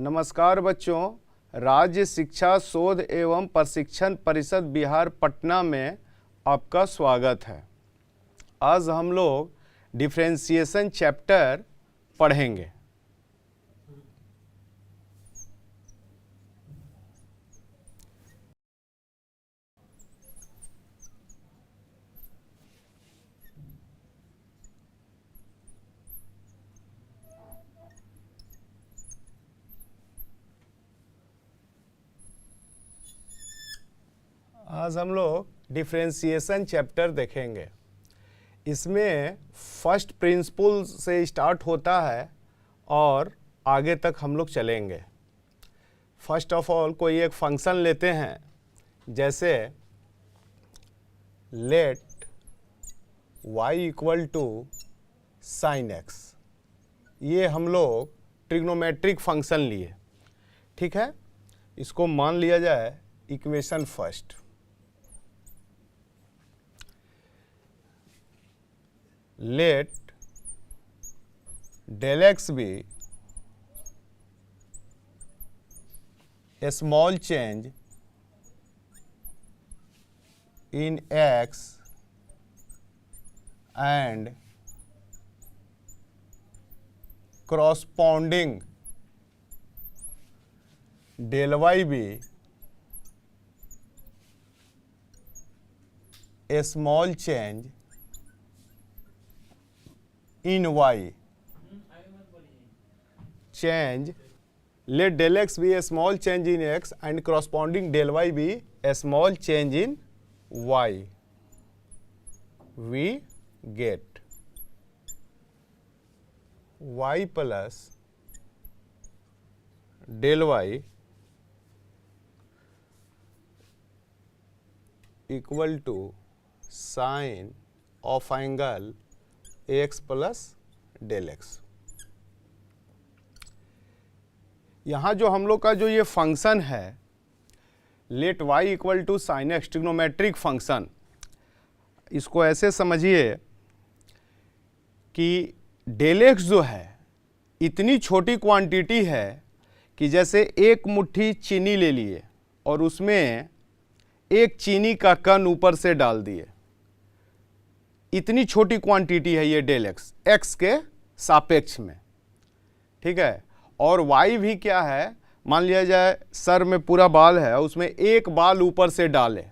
नमस्कार बच्चों, राज्य शिक्षा शोध एवं प्रशिक्षण परिषद बिहार पटना में आपका स्वागत है। आज हम लोग डिफरेंशिएशन चैप्टर पढ़ेंगे। आज हम लोग डिफरेंशिएशन चैप्टर देखेंगे। इसमें फर्स्ट प्रिंसिपल से स्टार्ट होता है और आगे तक हम लोग चलेंगे। फर्स्ट ऑफ ऑल कोई एक फंक्शन लेते हैं, जैसे let y equal to sine x। ये हम लोग ट्रिग्नोमेट्रिक फंक्शन लिए, ठीक है। इसको मान लिया जाए equation first. Let del x be a small change in x and corresponding del y be a small change in y. Change, let del x be a small change in x and corresponding del y be a small change in y. We get y plus del y equal to sine of angle x plus del x. यहाँ जो हम लोग का जो ये function है let y equal to sine x, trigonometric function, इसको ऐसे समझिए कि डेल एक्स जो है इतनी छोटी क्वांटिटी है कि जैसे एक मुट्ठी चीनी ले लिए और उसमें एक चीनी का कण ऊपर से डाल दिए। इतनी छोटी क्वांटिटी है ये डेल एक्स, एक्स के सापेक्ष में, ठीक है। और वाई भी क्या है, मान लिया जाए सर में पूरा बाल है, उसमें एक बाल ऊपर से डाले,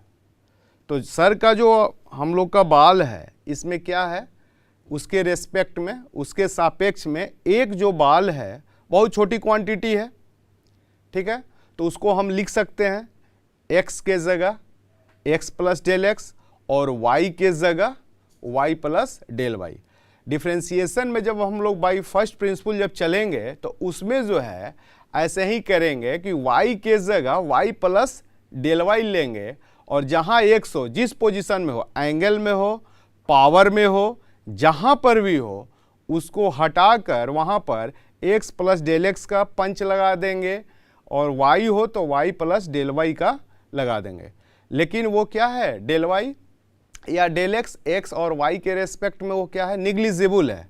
तो सर का जो हम लोग का बाल है इसमें क्या है, उसके रेस्पेक्ट में, उसके सापेक्ष में एक जो बाल है बहुत छोटी क्वांटिटी है, ठीक है। तो उसको हम लिख सकते हैं एक्स के जगह एक्स प्लस डेल एक्स और वाई के जगह y plus del y. Differentiation में जब हम लोग बाई फर्स्ट प्रिंसिपल जब चलेंगे तो उसमें जो है ऐसे ही करेंगे कि y के जगह y प्लस डेल वाई लेंगे और जहाँ x हो, जिस पोजीशन में हो, एंगल में हो, पावर में हो, जहाँ पर भी हो, उसको हटाकर वहाँ पर x प्लस डेल एक्स का पंच लगा देंगे और y हो तो y प्लस डेल वाई का लगा देंगे। लेकिन वो क्या है, डेल वाई या डेल एक्स एक्स और वाई के रेस्पेक्ट में वो क्या है, निग्लिजिबल है,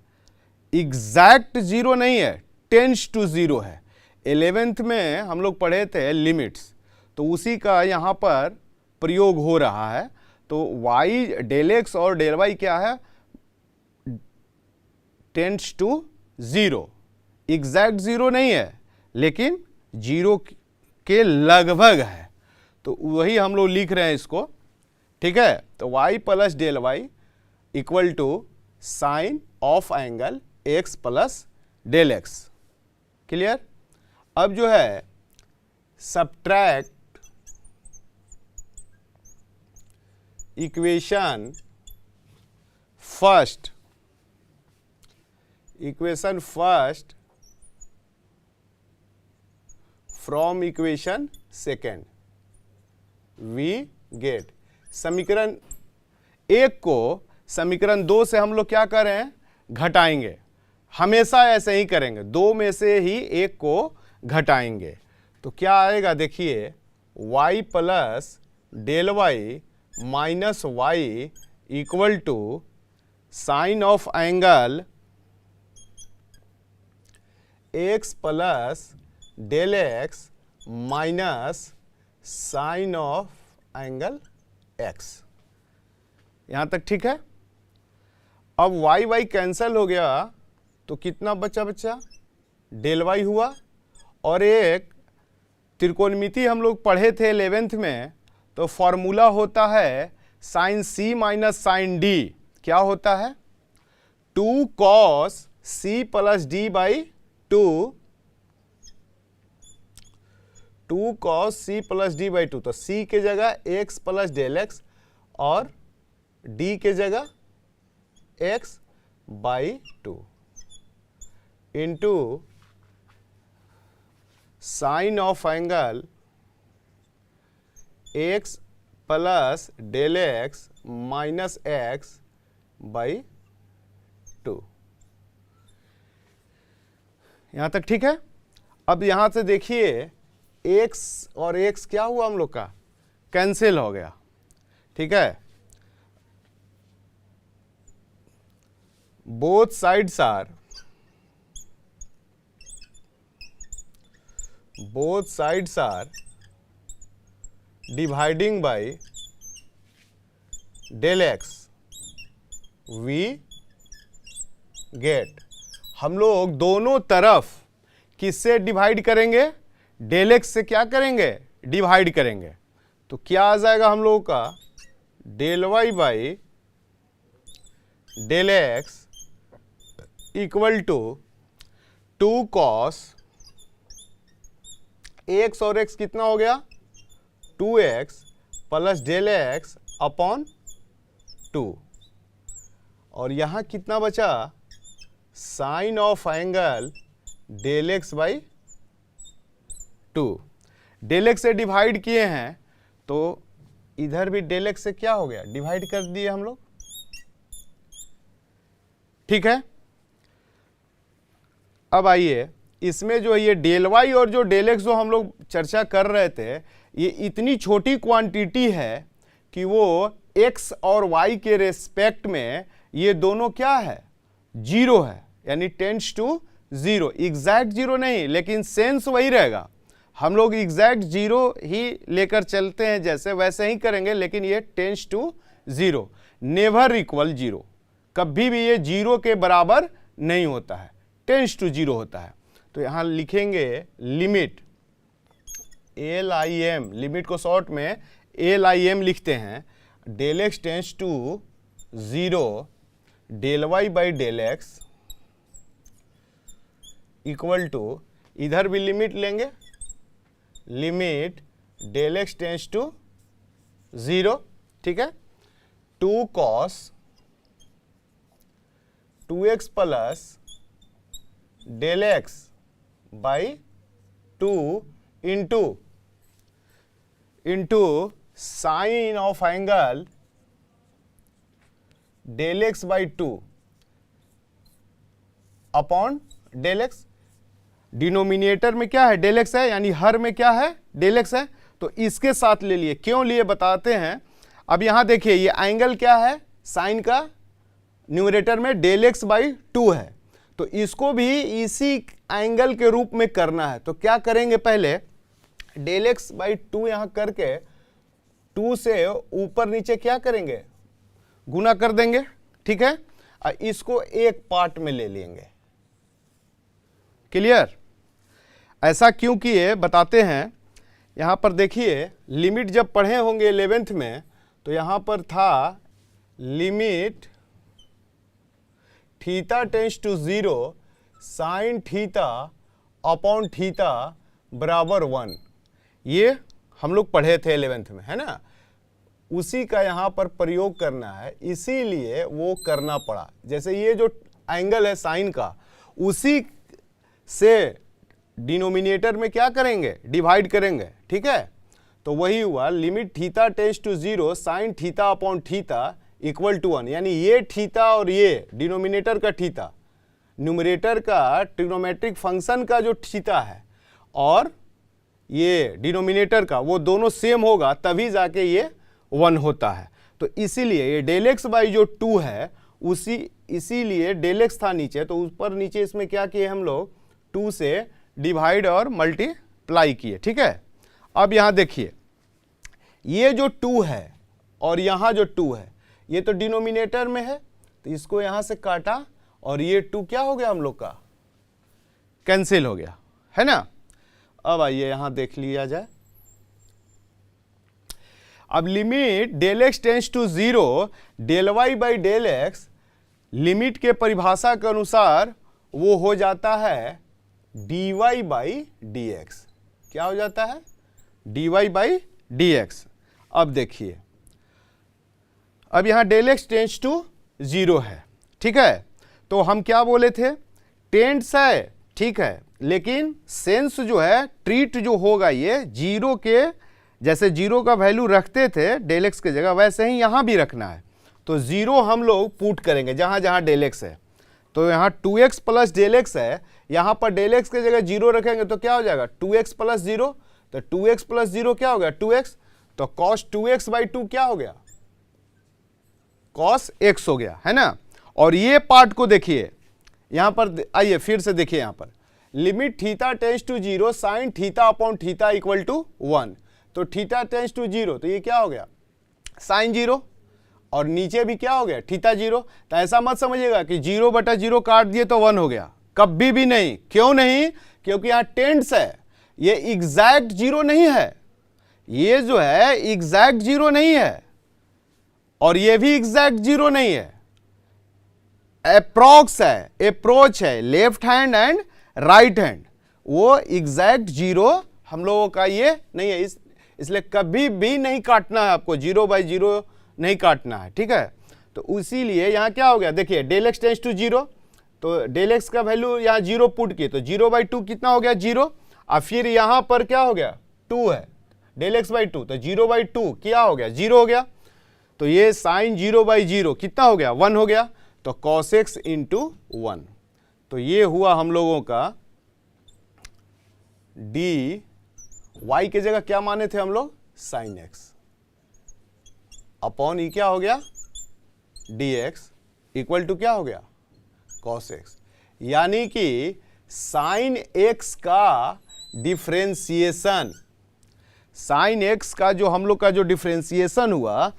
एग्जैक्ट जीरो नहीं है, टेंस टू जीरो है। 11th में हम लोग पढ़े थे लिमिट्स, तो उसी का यहाँ पर प्रयोग हो रहा है। तो वाई डेल एक्स और डेल वाई क्या है, tends to zero, exact zero नहीं है लेकिन जीरो के लगभग है, तो वही हम लोग लिख रहे हैं इसको, ठीक है। तो y plus del y equal to sine of angle x plus del x. Clear. अब जो है subtract equation first from equation second, we get समीकरण एक को समीकरण दो से हम लोग क्या करें, घटाएंगे। हमेशा ऐसे ही करेंगे, दो में से ही एक को घटाएंगे। तो क्या आएगा देखिए, y plus del y minus y equal to sine of angle x plus del x minus sine of angle x. यहां तक ठीक है। अब वाई वाई कैंसल हो गया तो कितना बचा बच्चा, डेल वाई हुआ। और एक त्रिकोणमिति हम लोग पढ़े थे 11th में, तो फॉर्मूला होता है sine c minus sine d. क्या होता है, 2 cos c plus d by 2 cos c plus d by 2। तो c के जगह x प्लस डेल एक्स और d के जगह x by 2 into sine of angle x plus del x minus x by 2। यहां तक ठीक है। अब यहां से देखिए x और x क्या हुआ हम लोग का, कैंसिल हो गया। ठीक है, both sides are dividing by del x, we get, हम लोग दोनों तरफ किससे डिवाइड करेंगे, डेल एक्स से क्या करेंगे, डिवाइड करेंगे। तो क्या आ जाएगा हम लोगों का, del y by del x equal to 2 cos x और x कितना हो गया 2x plus del x upon 2। और यहां कितना बचा, sine of angle del x by 2। Del x से डिवाइड किए हैं तो इधर भी डेल एक्स से क्या हो गया, डिवाइड कर दिए हम लोग। ठीक है, अब आइए इसमें जो ये डेल वाई और जो डेल एक्स जो हम लोग चर्चा कर रहे थे, ये इतनी छोटी क्वांटिटी है कि वो एक्स और वाई के रेस्पेक्ट में ये दोनों क्या है, जीरो है, यानी tends to zero. Exact zero नहीं, लेकिन सेंस वही रहेगा। हम लोग एग्जैक्ट जीरो ही लेकर चलते हैं, जैसे वैसे ही करेंगे, लेकिन ये tends to zero, never equal zero. कभी भी ये जीरो के बराबर नहीं होता है, टेंड्स टू जीरो होता है। तो यहां लिखेंगे लिमिट LIM, लिमिट को शॉर्ट में LIM लिखते हैं, del x tends to zero, del y by del x equal to, इधर भी लिमिट लेंगे, limit del x tends to zero. ठीक है, 2 cos 2x plus del x by 2 into sine of angle del x by 2 upon del x. Denominator में क्या है, del x है, यानी हर में क्या है, डेल एक्स है। तो इसके साथ ले लिए, क्यों लिए बताते हैं। अब यहां देखिए ये एंगल क्या है, साइन का, न्यूमरेटर में डेल एक्स बाई 2 है, तो इसको भी इसी एंगल के रूप में करना है। तो क्या करेंगे, पहले डेल एक्स बाई 2 यहां करके 2 से ऊपर नीचे क्या करेंगे, गुना कर देंगे। ठीक है, और इसको एक पार्ट में ले लेंगे। क्लियर, ऐसा क्यों किए बताते हैं। यहां पर देखिए लिमिट जब पढ़े होंगे 11th में, तो यहां पर था limit theta tends to zero sine theta upon theta बराबर 1। ये हम लोग पढ़े थे 11th में, है ना। उसी का यहाँ पर प्रयोग करना है, इसीलिए वो करना पड़ा। जैसे ये जो एंगल है साइन का, उसी से डिनोमिनेटर में क्या करेंगे, डिवाइड करेंगे। ठीक है, तो वही हुआ, limit theta tends to zero sine theta upon theta equal to 1। यानी ये थीटा और ये डिनोमिनेटर का थीटा, न्यूमरेटर का ट्रिग्नोमेट्रिक फंक्शन का जो थीटा है और ये डिनोमिनेटर का, वो दोनों सेम होगा, तभी जाके ये 1 होता है। तो इसीलिए ये डेल एक्स बाई जो 2 है, इसीलिए डेल एक्स था नीचे, तो ऊपर नीचे इसमें क्या किए हम लोग, 2 से डिवाइड और मल्टीप्लाई किए, ठीक है। अब यहाँ देखिए, ये जो 2 है और यहाँ जो 2 है, ये तो डिनोमिनेटर में है, तो इसको यहाँ से काटा और ये 2 क्या हो गया हम लोग का, कैंसिल हो गया, है ना। अब आइए यहाँ देख लिया जाए। अब limit del x tends to 0 del y by del x, limit के परिभाषा के अनुसार वो हो जाता है dy बाई डी एक्स। क्या हो जाता है, dy बाई डी एक्स। अब देखिए, अब यहां डेल एक्स टेंस टू 0 है, ठीक है। तो हम क्या बोले थे, टेंस है, ठीक है, लेकिन सेंस जो है, ट्रीट जो होगा ये 0 के, जैसे 0 का वैल्यू रखते थे डेल एक्स की जगह, वैसे ही यहां भी रखना है। तो 0 हम लोग पुट करेंगे जहां जहां डेल एक्स है। तो यहाँ 2x प्लस डेल एक्स है, यहाँ पर डेल एक्स की जगह 0 रखेंगे तो क्या हो जाएगा, 2x प्लस 0। तो 2x प्लस 0 क्या हो गया, 2x। तो cos 2x बाई 2 क्या हो गया, cos x हो गया, है ना। और ये पार्ट को देखिए, यहाँ पर आइए फिर से देखिए, यहाँ पर limit theta tends to 0 sine theta upon theta equal to 1। तो थीटा टेंस टू 0, तो ये क्या हो गया, साइन 0, और नीचे भी क्या हो गया, थीटा 0। तो ऐसा मत समझिएगा कि 0/0 काट दिए तो 1 हो गया, कभी भी नहीं। क्यों नहीं, क्योंकि यहाँ टेंस है, ये एग्जैक्ट 0 नहीं है, ये जो है एग्जैक्ट 0 नहीं है, और ये भी एग्जैक्ट 0 नहीं है, अप्रॉक्स है, अप्रोच है, left hand and right hand. वो एग्जैक्ट 0 हम लोगों का ये नहीं है, इसलिए कभी भी नहीं काटना है आपको, 0/0 नहीं काटना है, ठीक है। तो इसीलिए यहाँ क्या हो गया, देखिए डेल एक्स टेंस टू 0, तो डेल एक्स का वैल्यू यहाँ 0 पुट किए, तो 0/2 कितना हो गया, 0। और फिर यहाँ पर क्या हो गया, 2 है, डेल एक्स बाई 2, तो 0/2 क्या हो गया, 0 हो गया। तो ये साइन 0/0 कितना हो गया, 1 हो गया। तो cos x इंटू 1, तो ये हुआ हम लोगों का dy की जगह क्या माने थे हम लोग, साइन x अपॉन ई क्या हो गया, dx इक्वल टू क्या हो गया, cos x। यानी कि साइन x का डिफरेंशिएशन, साइन x का जो हम लोग का जो डिफरेंशिएशन हुआ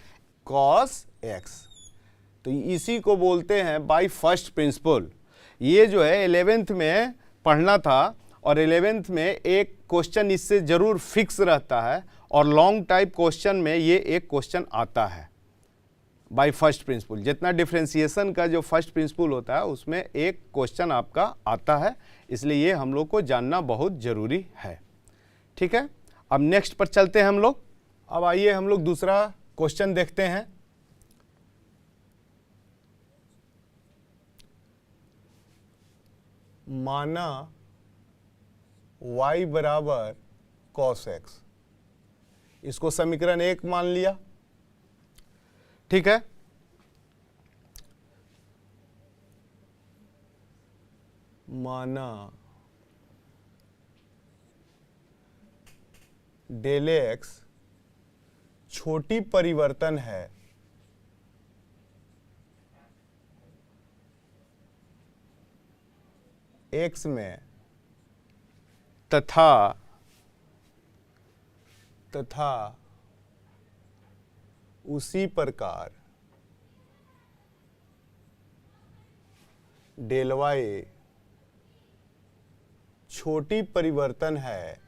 cos x, तो इसी को बोलते हैं बाय फर्स्ट प्रिंसिपल। ये जो है 11th में पढ़ना था, और 11th में एक क्वेश्चन इससे जरूर फिक्स रहता है, और लॉन्ग टाइप क्वेश्चन में ये एक क्वेश्चन आता है बाय फर्स्ट प्रिंसिपल। जितना डिफरेंशिएशन का जो फर्स्ट प्रिंसिपल होता है उसमें एक क्वेश्चन आपका आता है, इसलिए ये हम लोग को जानना बहुत ज़रूरी है, ठीक है। अब नेक्स्ट पर चलते हैं हम लोग। अब आइए हम लोग दूसरा क्वेश्चन देखते हैं। माना y बराबर cos x, इसको समीकरण 1 मान लिया, ठीक है। माना डेल एक्स छोटी परिवर्तन है x में, तथा उसी प्रकार डेल वाई छोटी परिवर्तन है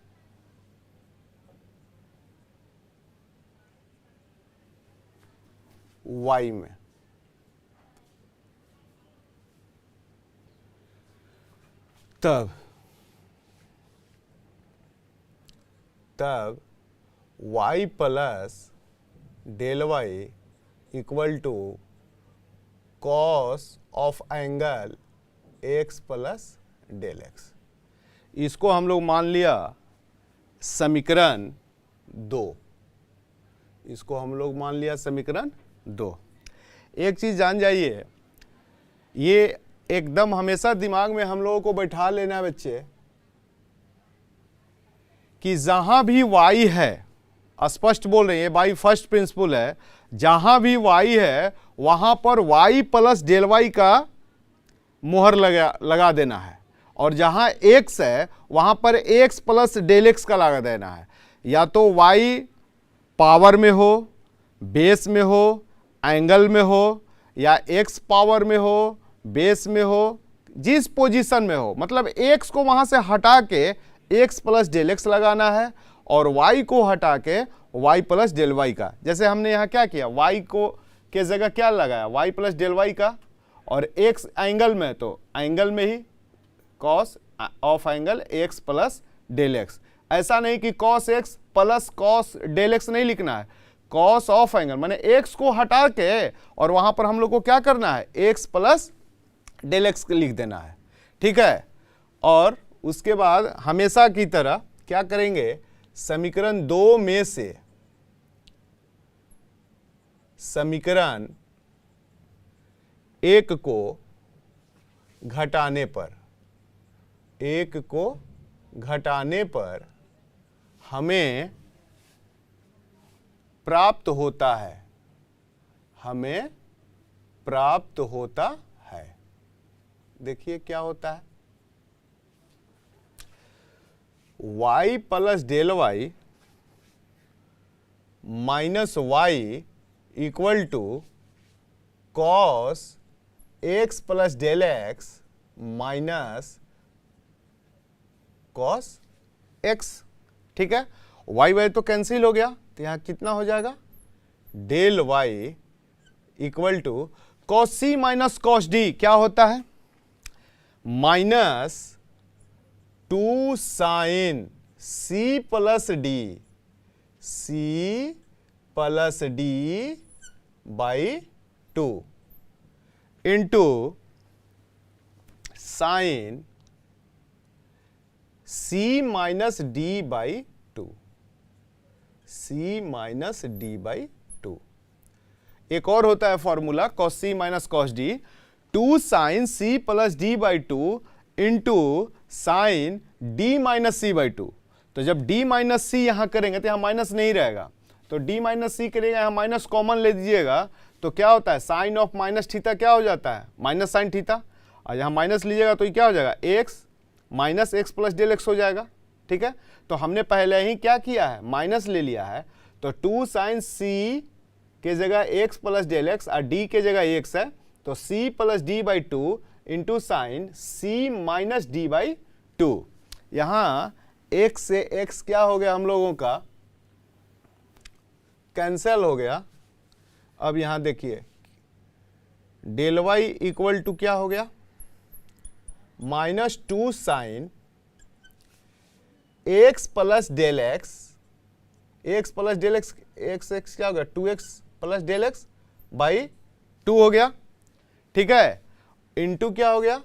y में। तब y plus del y equal to cos of angle x plus del x, इसको हम लोग मान लिया समीकरण 2, इसको हम लोग मान लिया समीकरण 2। एक चीज जान जाइए, ये एकदम हमेशा दिमाग में हम लोगों को बैठा लेना बच्चे, कि जहां भी y है, स्पष्ट बोल रहे हैं, बाई फर्स्ट प्रिंसिपल है, जहां भी y है वहां पर y प्लस डेल वाई का मोहर लगा देना है, और जहां x है वहां पर x प्लस डेल एक्स का लगा देना है, या तो y पावर में हो, बेस में हो, एंगल में हो, या x पावर में हो, बेस में हो, जिस पोजीशन में हो, मतलब x को वहां से हटा के x प्लस डेल एक्स लगाना है और y को हटा के y प्लस डेल वाई का। जैसे हमने यहाँ क्या किया, y को के जगह क्या लगाया, y प्लस डेल वाई का, और x एंगल में तो एंगल में ही cos of angle x plus del X. ऐसा नहीं कि cos x plus cos del X नहीं लिखना है, कॉस ऑफ एंगल माने x को हटा के और वहां पर हम लोग को क्या करना है, x प्लस डेल एक्स लिख देना है, ठीक है। और उसके बाद हमेशा की तरह क्या करेंगे, समीकरण 2 में से समीकरण 1 को घटाने पर हमें प्राप्त होता है, देखिए क्या होता है, y plus del y minus y equal to cos x plus del x minus cos x, ठीक है। वाई वाई तो कैंसिल हो गया, तो यहां कितना हो जाएगा, del y equal to cos c minus cos d, क्या होता है, minus 2 sine c plus d by 2 into sine c minus d by 2। एक और होता है formula cos c minus cos d, 2 sine c plus d by 2 into sine d minus c by 2। तो जब D minus सी यहां करेंगे तो यहां माइनस नहीं रहेगा, तो डी माइनस सी करेगा, यहां माइनस कॉमन ले दीजिएगा, तो क्या होता है, साइन ऑफ माइनस थीटा क्या हो जाता है, माइनस साइन थीटा, और यहां माइनस लीजिएगा तो ये क्या हो जाएगा, x minus x plus del x हो जाएगा, ठीक है। तो हमने पहले ही क्या किया है, माइनस ले लिया है, तो 2 साइन सी के जगह एक्स प्लस डेल एक्स और डी के जगह एक्स है, तो c plus d by 2 into sine c minus d by 2। यहां x से x क्या हो गया, हम लोगों का कैंसिल हो गया। अब यहां देखिए डेल वाई इक्वल टू क्या हो गया, minus 2 sine x plus del x, x plus del x, x x क्या हो गया, 2x plus del x by 2 हो गया, ठीक है, इंटू क्या हो गया,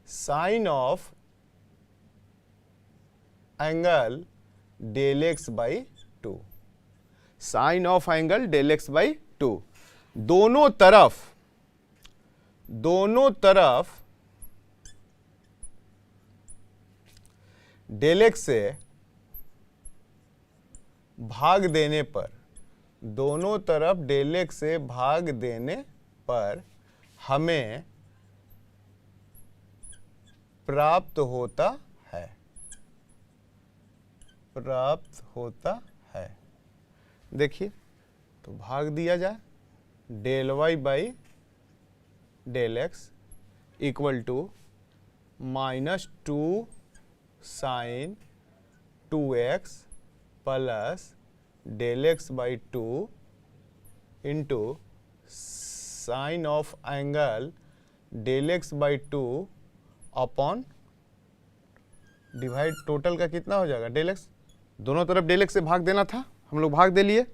sine of angle del x by 2, sine of angle del x by 2। दोनों तरफ डेल एक्स से भाग देने पर, दोनों तरफ डेल एक्स से भाग देने पर हमें प्राप्त होता है। देखिए तो भाग दिया जाए, del y by del x equal to minus 2 sine 2x plus del x by 2 into sine of angle del x by 2 upon divide, total का कितना हो जाएगा, डेल एक्स, दोनों तरफ डेल एक्स से भाग देना था, हम लोग भाग दे लिए।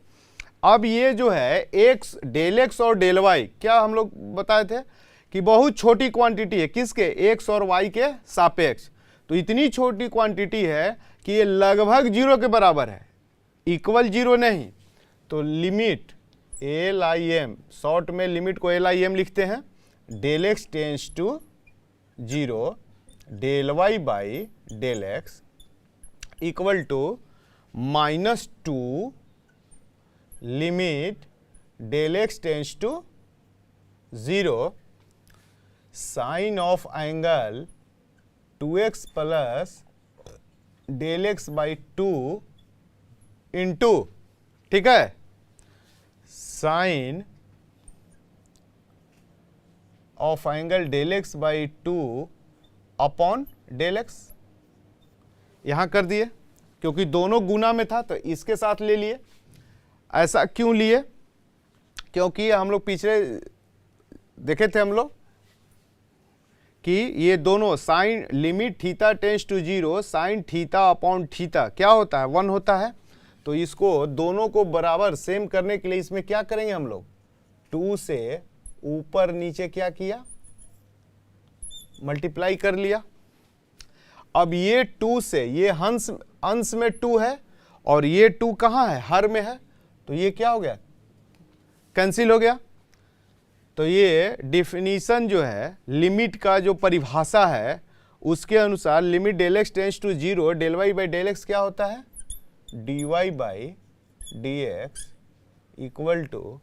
अब ये जो है एक्स, डेल एक्स और डेल वाई, क्या हम लोग बताए थे कि बहुत छोटी क्वांटिटी है, किसके, एक्स और वाई के सापेक्ष। तो इतनी छोटी क्वांटिटी है कि ये लगभग जीरो के बराबर है, इक्वल जीरो नहीं। तो लिमिट LIM, शॉर्ट में लिमिट को LIM लिखते हैं, del x tends to 0 del y by del x equal to minus 2 limit del x tends to 0 sine of angle 2x plus del x by 2 into, ठीक है, sine of angle del x by 2 upon del x. यहां कर दिए क्योंकि दोनों गुना में था तो इसके साथ ले लिए। ऐसा क्यों लिए? क्योंकि हम लोग पीछे देखे थे हम लोग कि ये दोनों sine limit theta tends to 0 sine theta upon theta क्या होता है? 1 होता है। तो इसको दोनों को बराबर सेम करने के लिए इसमें क्या करेंगे हम लोग? 2 से ऊपर नीचे क्या किया? मल्टीप्लाई कर लिया। अब ये 2 से ये अंश में 2 है और ये 2 कहाँ है? हर में है। तो ये क्या हो गया? कैंसिल हो गया। तो ये डिफिनीशन जो है लिमिट का जो परिभाषा है उसके अनुसार limit del x tends to 0 del y by del x क्या होता है? D y by d x equal to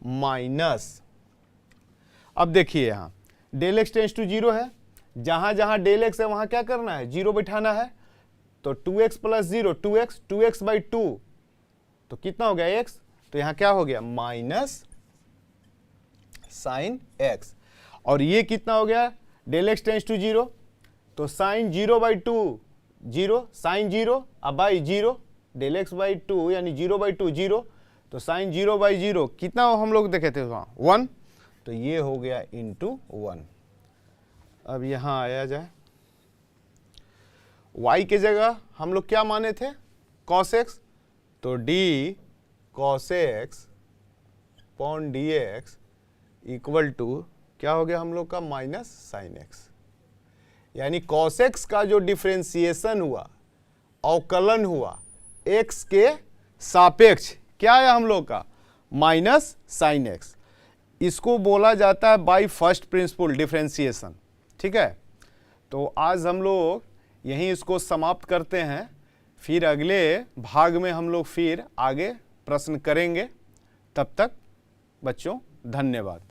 minus, अब देखिए यहाँ डेल एक्स टेंस टू 0 है, जहां जहां डेल एक्स है वहां क्या करना है? 0 बैठाना है। तो 2x प्लस 0 2x बाई 2 तो कितना हो गया? x। तो यहां क्या हो गया? Minus sine x। और ये कितना हो गया? डेल एक्स टेंस टू 0 तो साइन 0 बाई 2 0 साइन 0 अब बाई 0 डेल एक्स बाई 2 यानी 0 बाई 2 0 तो साइन 0 बाई 0 कितना हम लोग देखे थे वहां? 1। तो ये हो गया इंटू 1। अब यहां आया जाए y के जगह हम लोग क्या माने थे? cos x। तो d cos x upon d x equal to क्या हो गया हम लोग का? Minus sine x। यानी cos x का जो डिफरेंशिएशन हुआ, अवकलन हुआ x के सापेक्ष क्या है हम लोग का? Minus sine x। इसको बोला जाता है बाय फर्स्ट प्रिंसिपल डिफरेंशिएशन। ठीक है, तो आज हम लोग यहीं इसको समाप्त करते हैं। फिर अगले भाग में हम लोग फिर आगे प्रश्न करेंगे। तब तक बच्चों धन्यवाद।